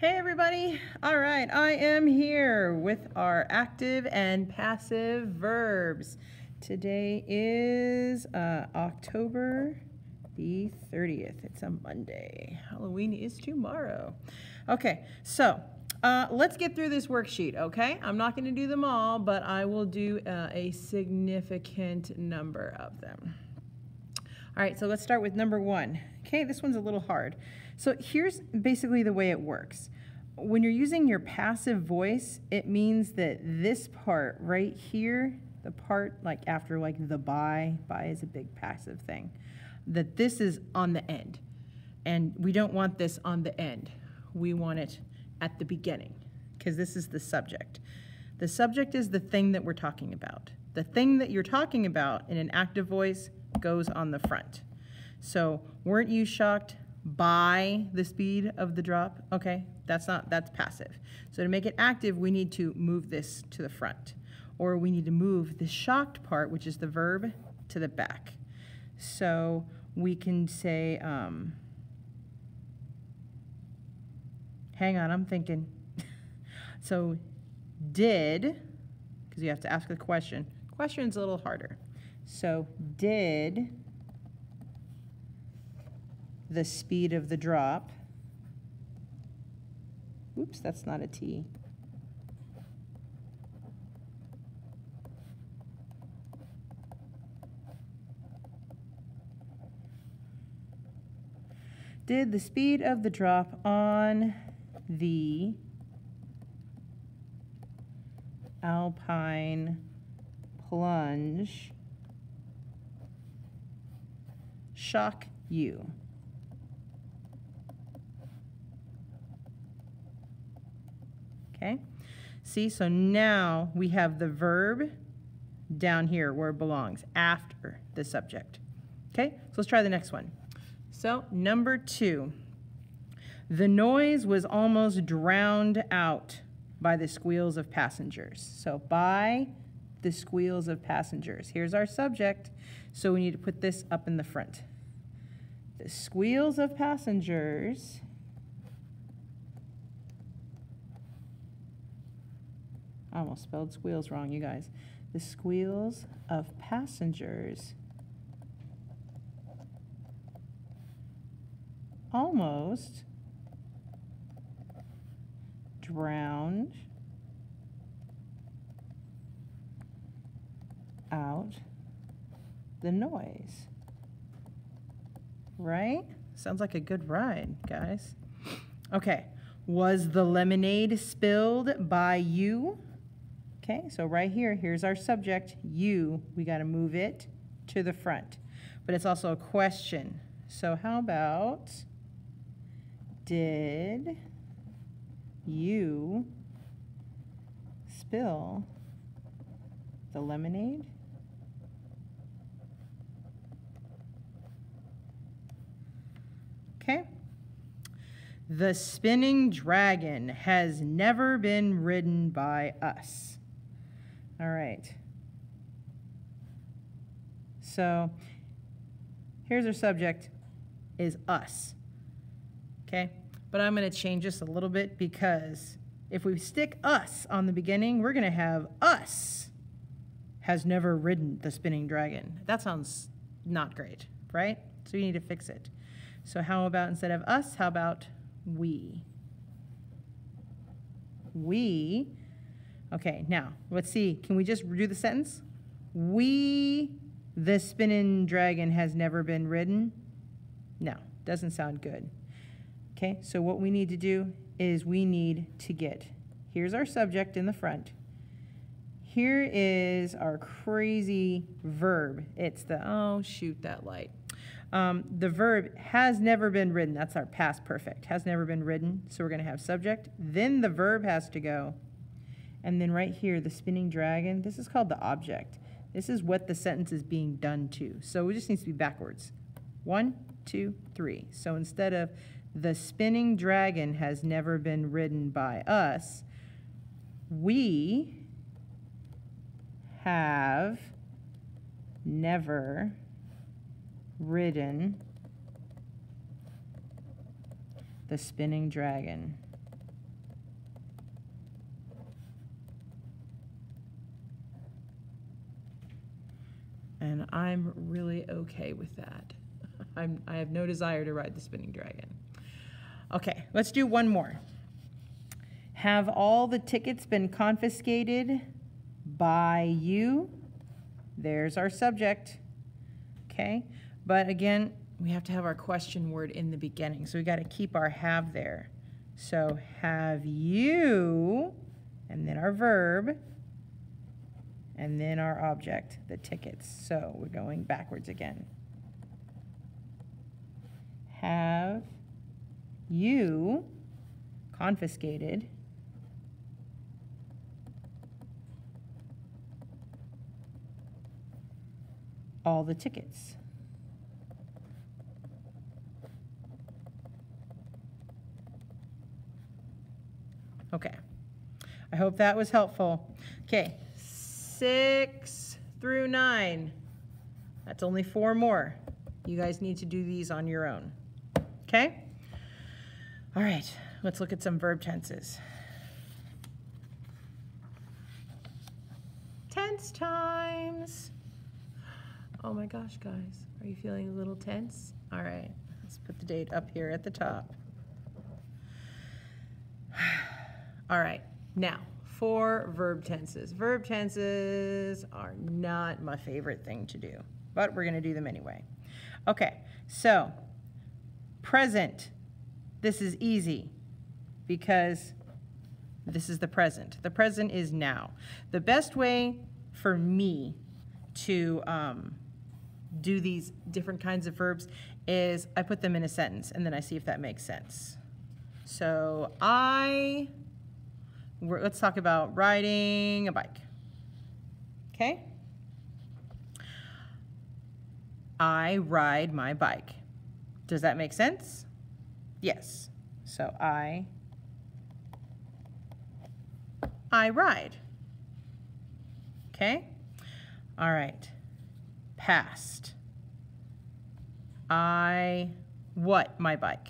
Hey everybody! All right, I am here with our active and passive verbs. Today is October the 30th. It's a Monday. Halloween is tomorrow. Okay, so let's get through this worksheet, okay? I'm not going to do them all, but I will do a significant number of them. All right, so let's start with number 1. Okay, this one's a little hard. So here's basically the way it works. When you're using your passive voice, it means that this part right here, the part like after like the by is a big passive thing, that this is on the end. And we don't want this on the end. We want it at the beginning because this is the subject. The subject is the thing that we're talking about. The thing that you're talking about in an active voice goes on the front. So weren't you shocked by the speed of the drop? Okay, that's passive. So to make it active, we need to move this to the front, or we need to move the shocked part, which is the verb, to the back. So we can say, hang on, I'm thinking. So did, because you have to ask a question. Question's a little harder. So did the speed of the drop, oops, that's not a T. Did the speed of the drop on the alpine plunge shock you? Okay, see, so now we have the verb down here where it belongs, after the subject. Okay, so let's try the next one. So number 2, the noise was almost drowned out by the squeals of passengers. So by the squeals of passengers. Here's our subject, so we need to put this up in the front. The squeals of passengers I almost spelled squeals wrong, you guys. The squeals of passengers almost drowned out the noise. Right? Sounds like a good ride, guys. Okay. Was the lemonade spilled by you? Okay, so right here, here's our subject, you. We got to move it to the front. But it's also a question. So how about, did you spill the lemonade? Okay. The spinning dragon has never been ridden by us. All right. So here's our subject, is us. Okay? But I'm going to change this a little bit because if we stick us on the beginning, we're going to have us has never ridden the spinning dragon. That sounds not great, right? So you need to fix it. So how about instead of us, how about we? We. Okay, now, let's see. Can we just do the sentence? We, the spinning dragon, has never been ridden. No, doesn't sound good. Okay, so what we need to do is we need to get, here's our subject in the front. Here is our crazy verb. It's the, oh, shoot that light. The verb has never been ridden. That's our past perfect. Has never been ridden. So we're going to have subject. Then the verb has to go. And then right here, the spinning dragon, this is called the object. This is what the sentence is being done to. So it just needs to be backwards. 1, 2, 3. So instead of the spinning dragon has never been ridden by us, we have never ridden the spinning dragon. And I'm really okay with that. I have no desire to ride the spinning dragon. Okay, let's do one more. Have all the tickets been confiscated by you? There's our subject. Okay, but again, we have to have our question word in the beginning, so we got to keep our have there. So have you, and then our verb, and then our object, the tickets. So we're going backwards again. Have you confiscated all the tickets? Okay, I hope that was helpful. Okay, 6 through 9. That's only 4 more. You guys need to do these on your own. Okay? All right, let's look at some verb tenses. Tense times. Oh my gosh, guys, are you feeling a little tense? All right, let's put the date up here at the top. All right, now for verb tenses. Verb tenses are not my favorite thing to do, but we're gonna do them anyway. Okay, so present. This is easy because this is the present. The present is now. The best way for me to do these different kinds of verbs is I put them in a sentence and then I see if that makes sense. So let's talk about riding a bike. Okay? I ride my bike. Does that make sense? Yes. So I ride. Okay? All right. Past. What? My bike.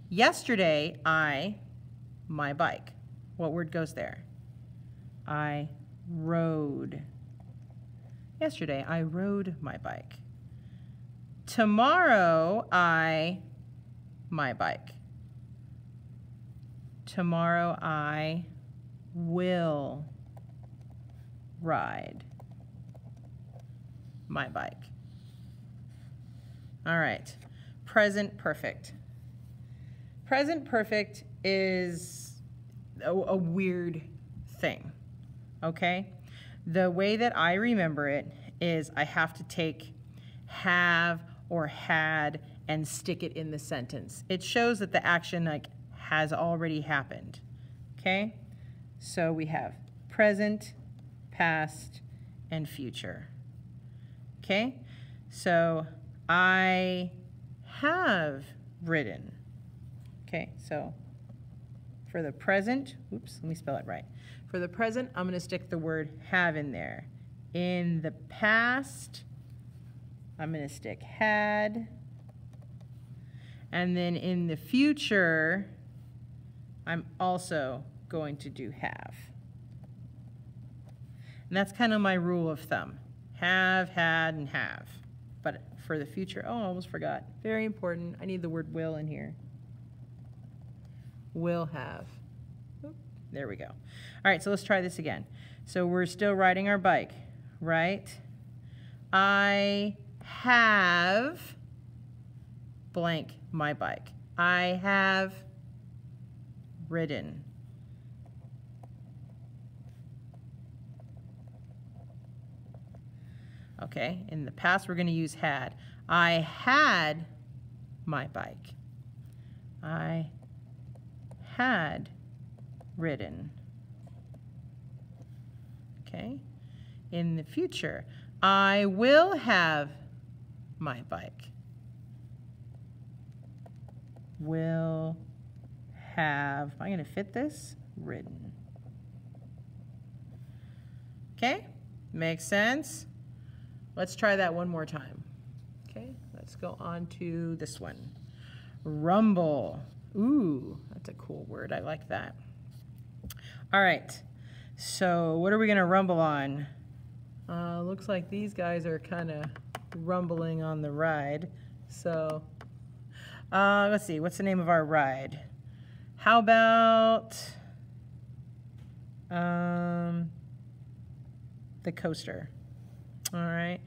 Yesterday, my bike. What word goes there? I rode. Yesterday, I rode my bike. Tomorrow, my bike. Tomorrow, I will ride my bike. All right, present perfect. Present perfect is a weird thing, okay? The way that I remember it is I have to take have or had and stick it in the sentence. It shows that the action has already happened, okay? So we have present, past, and future, okay? So I have ridden. Okay, so for the present, oops, let me spell it right. For the present, I'm gonna stick the word have in there. In the past, I'm gonna stick had. And then in the future, I'm also going to do have. And that's kind of my rule of thumb. Have, had, and have. But for the future, oh, I almost forgot. Very important, I need the word will in here. Will have. Oop, there we go. All right, so let's try this again. So we're still riding our bike, right? I have blank my bike. I have ridden. Okay, in the past we're going to use had. I had my bike. I had ridden. Okay, in the future, I will have my bike. Will have, am I going to fit this? Ridden. Okay, makes sense? Let's try that one more time. Okay, let's go on to this one. Rumble. Ooh, that's a cool word. I like that. All right, so what are we going to rumble on? Looks like these guys are kind of rumbling on the ride. So, let's see, what's the name of our ride? How about the coaster? All right.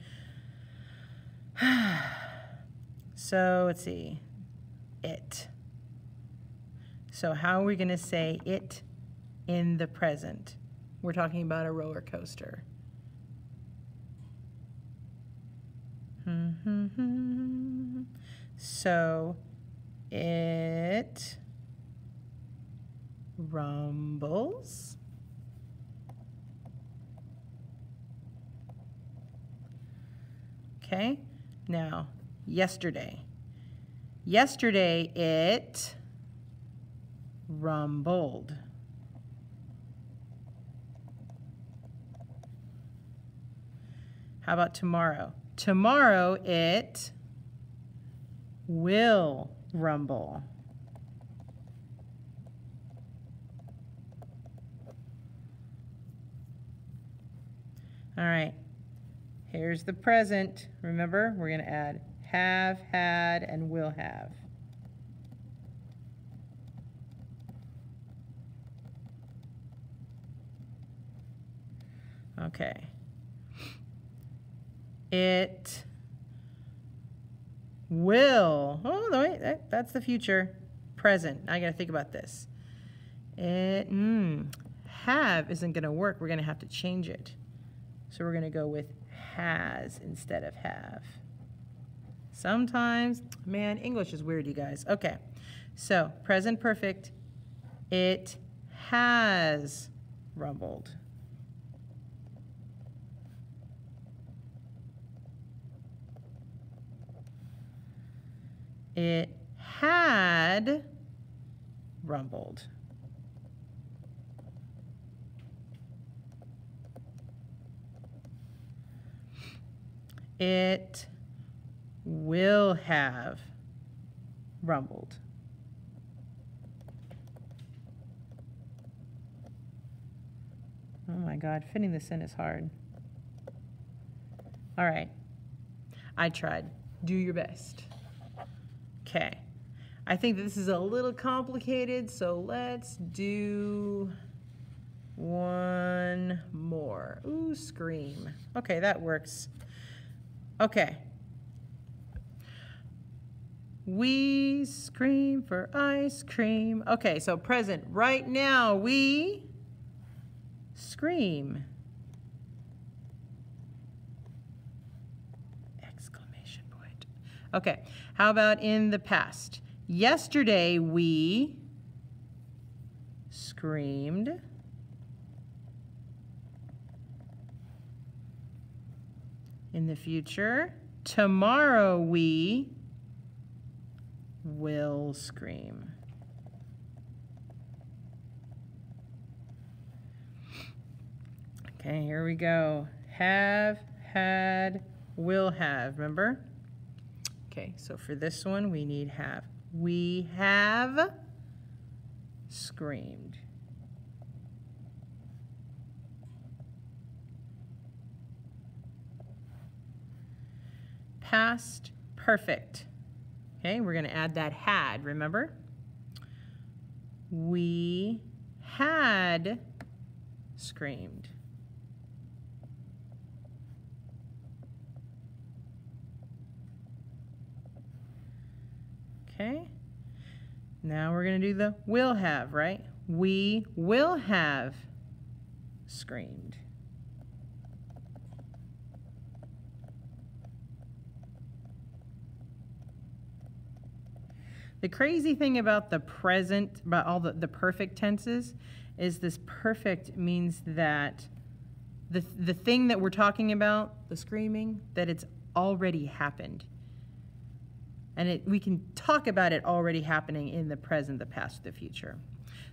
So, let's see. It. So, how are we going to say it in the present? We're talking about a roller coaster. So, it rumbles. Okay, now, yesterday. Yesterday, it rumbled. How about tomorrow? Tomorrow, it will rumble. All right, here's the present. Remember, we're going to add have, had, and will have. Okay. It will. Oh, no, wait, that's the future. Present. I got to think about this. It, have isn't going to work. We're going to have to change it. So we're going to go with has instead of have. Sometimes, man, English is weird, you guys. Okay, so present perfect. It has rumbled. It had rumbled. It will have rumbled. Oh my God, fitting this in is hard. All right, I tried. Do your best. Okay, I think this is a little complicated, so let's do one more. Ooh, scream. Okay, that works. Okay. We scream for ice cream. Okay, so present. Right now, we scream. Exclamation point. Okay, how about in the past? Yesterday, we screamed. In the future, tomorrow, we will scream. Okay, here we go. Have, had, will have. Remember? Okay, so for this one, we need have. We have screamed. Past perfect. Okay, we're going to add that had, remember? We had screamed. Okay, now we're going to do the will have, right? We will have screamed. The crazy thing about the present, about all the perfect tenses, is this perfect means that the thing that we're talking about, the screaming, that it's already happened. And we can talk about it already happening in the present, the past, the future.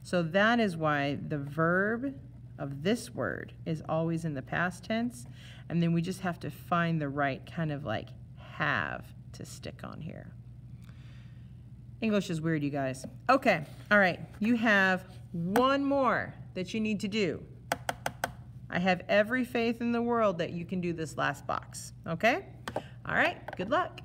So that is why the verb of this word is always in the past tense, and then we just have to find the right kind of like have to stick on here. English is weird, you guys. Okay, all right, you have one more that you need to do. I have every faith in the world that you can do this last box. Okay? All right, good luck.